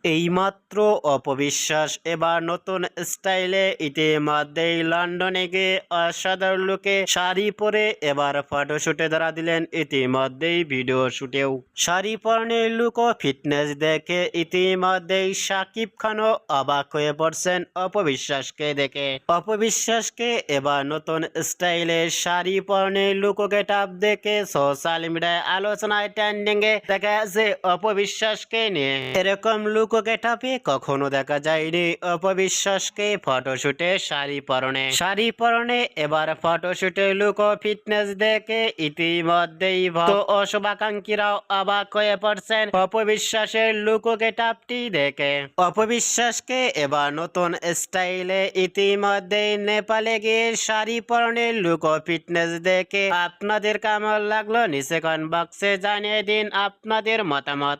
এইমাত্র অপবিশ্বাস এবার নতুন স্টাইলে ইতিমধ্যেই লন্ডনে গিয়ে অসাধারণ লুকে শাড়ি পরে এবার ফটোশুটে ধরা দিলেন। ইতিমধ্যেই ভিডিও শুটেও শাড়ি পরনের লুক ও ফিটনেস দেখে ইতিমধ্যেই শাকিব খানও অবাক হয়ে পড়ছেন অপবিশ্বাসকে দেখে। অপবিশ্বাসকে এবার নতুন স্টাইলে শাড়ি পরনের লুক ও গেট আপ দেখে সোশ্যাল মিডিয়ায় আলোচনায় ট্রেন্ডিং এ দেখা যাচ্ছে অপবিশ্বাসকে নিয়ে। এরকম লুক গেটআপে কখনো দেখা যায়নি অপবিশ্বাসকে ফটোশুটে শাড়ি পরনে এবার ফটোশুটে লুক ও ফিটনেস দেখে ইতিমধ্যেই ভক্ত ও শুভাকাঙ্ক্ষীরাও অবাক হয়ে পড়ছেন অপবিশ্বাসের লুক ও গেটআপটি দেখে। অপবিশ্বাসকে এবার নতুন স্টাইলে ইতিমধ্যেই নেপালে গিয়ে শাড়ি পরনের লুক ও ফিটনেস দেখে আপনাদের কেমন লাগলো নিচে কমেন্ট বক্সে জানিয়ে দিন আপনাদের মতামত।